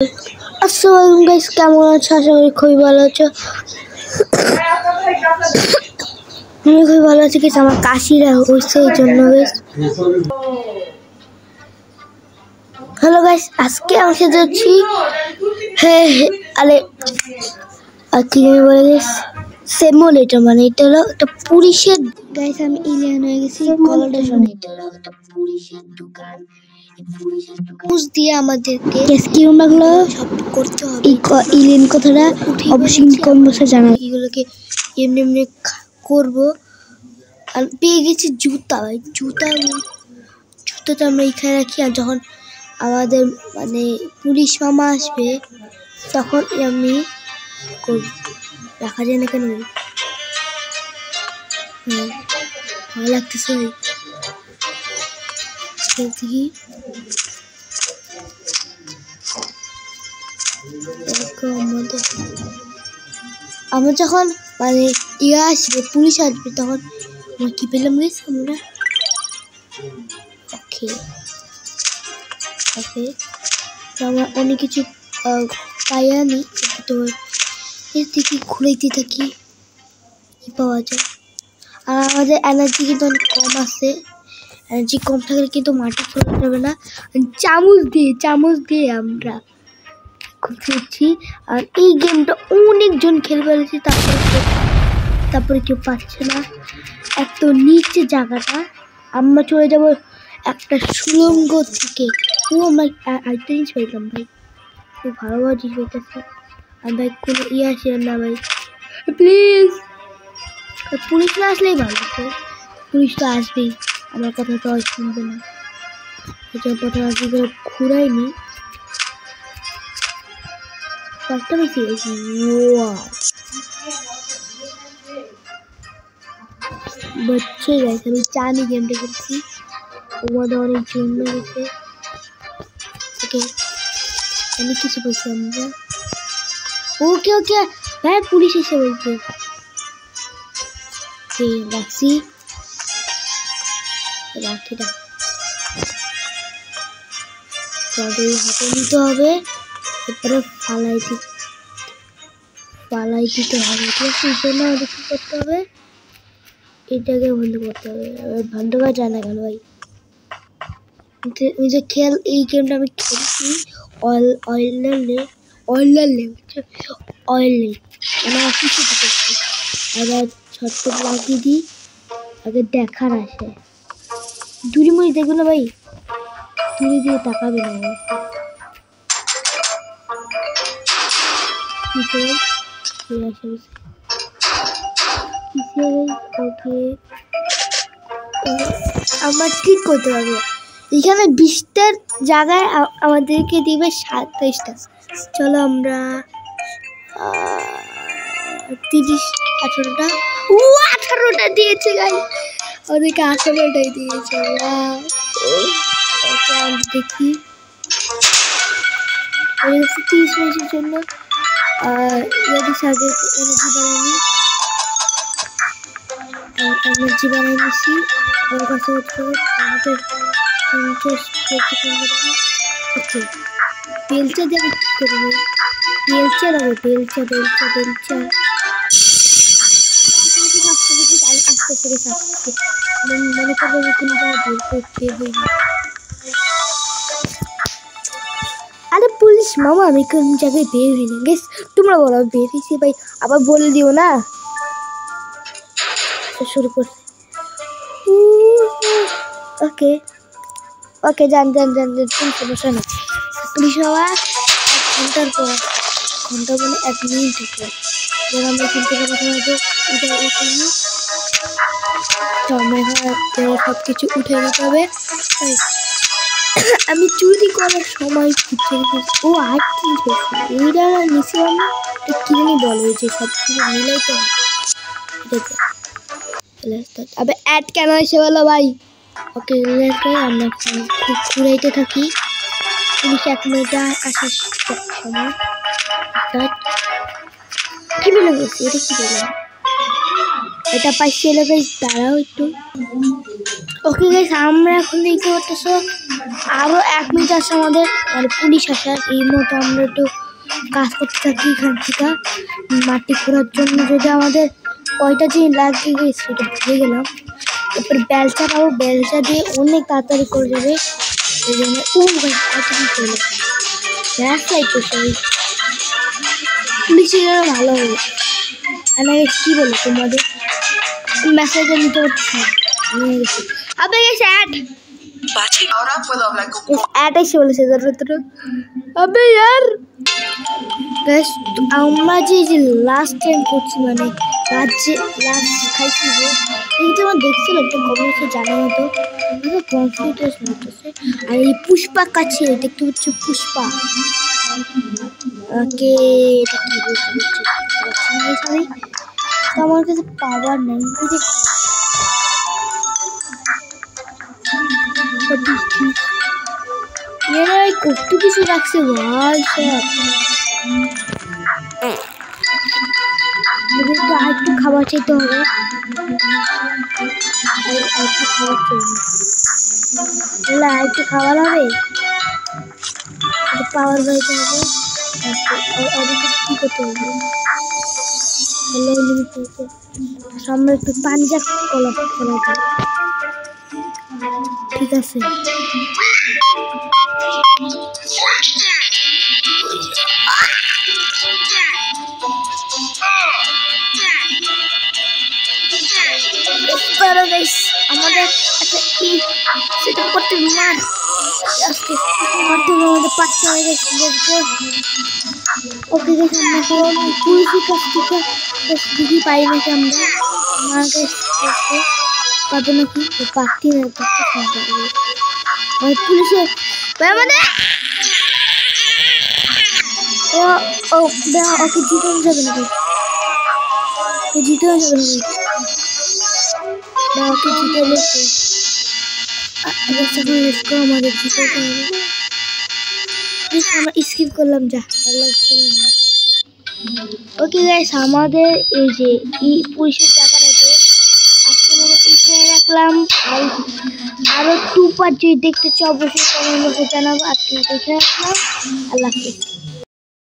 আসসালামু গাইস, কেমন আছো? আশা করি খুবই ভালো আছো। আমি খুবই ভালো আছি গাইস। আমার কাশিরা হয়েছে এই জন্য গাইস। হ্যালো গাইস, আজকে আমি সাথে যাচ্ছি আরে কি বলে গাইস, সিমুলেটর মানে এটা হলো একটা পুলিশের গাইস। আমি এলিয়ান হয়ে গেছি। কলটা শুনে এটা হলো একটা পুলিশের দোকান। দিয়ে আমাদেরকে কিরকমগুলো সব করতে হবে। ইলিন কথাটা অবশ্যই কম বসে জানা, এগুলোকে এমনি এমনি করবো। আর পেয়ে গেছি জুতা। ভাই জুতাটা আমরা এখানে রাখি, আর যখন আমাদের মানে পুলিশ মামা আসবে তখন আমি করব। রাখা যায় না কেন? হ্যাঁ, ভালো লাগতেছে ভাই। আমরা যখন মানে ইয়ে আসবে, পুলিশ আসবে, তখন আমরা কি পেলাম গেছি আমরা। ওকে ওকে, আমরা অনেক কিছু পাই আনি। তো এর থেকে ঘুরাইতে থাকি, কি পাওয়া যায়। আর আমাদের এনার্জি কিন্তু অনেক কম আছে। এনার্জি কম থাকলে কিন্তু মাটি ফেলা যাবে না। চামচ দিয়ে আমরা খুঁজছি। আর এই গেমটা অনেকজন খেলে ফেলেছি, তারপরে কেউ পাচ্ছে না। এত নিচে জায়গাটা, আমরা চলে যাব একটা সুড়ঙ্গ থেকে। আমরা আরেকটা জিনিস পাইলাম ভাই, খুব ভালো জিনিস পাইতেছে। আর ভাই কোনো আসে না ভাই, প্লিজ। পুলিশ না আসলেই ভালো। পুলিশ তো আসবেই, আমার কথা তো আর শুনবে না। এটা কথা আর কি করে ঘুরাইনি। একটা বেশি গেছি। বাচ্চা গেছে, আমি জানি গেমটা করছি। ওদের অনেক জন্য গেছে। ওকে, আমি কিছু বলছি আমরা। ওকে ওকে ভাই, পুলিশ এসে বলছে। রাখি তাদের হাতে নিতে হবে, এরপরে ফালাই দিতে হবে। ঠিক আছে, এই জন্য আমাদের কি করতে হবে, এটাকে বন্ধ করতে হবে। বন্ধ করা যায় না কেন ভাই? এই গেমটা আমি খেলছি অয়েল আমার অফিসে ঢুকেছি। আবার ছটফট লাগিয়ে দিই, আগে দেখার আসে। দূরে মনে দেখবে না ভাই, দূরে দিয়ে তাকাবে না। আমরা ঠিক করতে পারবো। এখানে 20টার জায়গায় আমাদেরকে দিবে 27টা। চলো আমরা 18টা দিয়েছে গাই, ওদেরকে 18টাই দিয়েছে। দেখি 30 মিনিটের জন্য এনার্জি বানাই নিছি। ওর কাছে ওকে, বেলচা দেবে কি করবো? বেলচা দেবো, বেলচা। মনে করবো কোনো জায়গায়। আরে পুলিশ মামা, আমি কোন জায়গায় বের হইনি গেস। তোমরা বলো বের হয়েছি ভাই, আবার বলে দিও না। শুরু করছি। ওকে যান, সমস্যা নেই। পুলিশ মামা 1 ঘন্টার পর, ঘন্টা মানে 1 মিনিট পর আমরা এখান থেকে কথা বলবো। সব কিছু উঠে নিতে হবে। আমি চুরি করার সময় ও আর কি এইটা নিচে আমি কিনে বলে যে সব কিছু মিলাইতে হবে। আবে অ্যাড কেন এসে বলো ভাই? ওকে, আমরা ঘুরাইতে থাকি। পুলিশ 1 মিনিট আসার সময়। কি বলে গেছি? এটা কি বললাম? এটা পাইছি এলাকায়, দাঁড়াও একটু। ওকে গাইস, আমরা এখন এই করতেছো আরো 1 মিনিট আছে আমাদের মানে পুলিশ আসার। এই মতো আমরা একটু কাজ করতে থাকি এখান থেকে মাটি খোঁড়ার জন্য। যদি আমাদের কয়টা জিনিস লাগিয়ে গেছে সেটা ভুলে গেলাম। এরপর বেলচা পাবো, বেলচা দিয়ে অনেক তাড়াতাড়ি করে যাবে। এই জন্য পুলিশের ভালো হবে। কি বলো তোমাদের মেসেজে নিতে পারছি আবে গেছে ऐड ऐसे बोले से जरूरत रो अबे यार गाइस আমরা যে লাস্ট টাইম করছি মানে রাজ্যে লাস্ট খাইছি যে এই তো আমরা দেখছিল একটা কমেন্টে জানা হতো এটা কনফিউজ হচ্ছে। আর এই পুষ্পা কাছে দেখতে হচ্ছে পুষ্পা ওকে এটা কি বলছে সরি আমার কাছে পাওয়ার নেই কত কিছু রাখছে ভাই সব আরেকটু খাবার চাইতে হবে আরেকটু খাবার হবে পাওয়ার বাড়িতে হবে কি করতে হবে সামনে একটু পানি যা কলা ফেলা ঠিক আছে আমাদের একটা সেটা করতে মার আজকে আমাদের পাঁচটা হয়ে গেছে ওকে দেখে আমরা পুলিশের কাছ থেকে দিদি পাই নাকি আমরা আমার কাছে পাবো নাকি পাচ্ছি না পুলিশে আমাদের ওকে জিতে যাবে নাকি জিতে যাবে নাকি ওকে জিতে লেগেছে আমাদের জিতে হবে আমরা স্কিপ করলাম যা ওকে গাইস আমাদের এই যে পুলিশের জায়গাটাতে আজকে আমরা এখানে রাখলাম আরো 2 পার্ট যদি দেখতে চাও অবশ্যই কমেন্ট বক্সে জানাবো। আজকে এখানে রাখলাম আল্লাহ হাফেজ।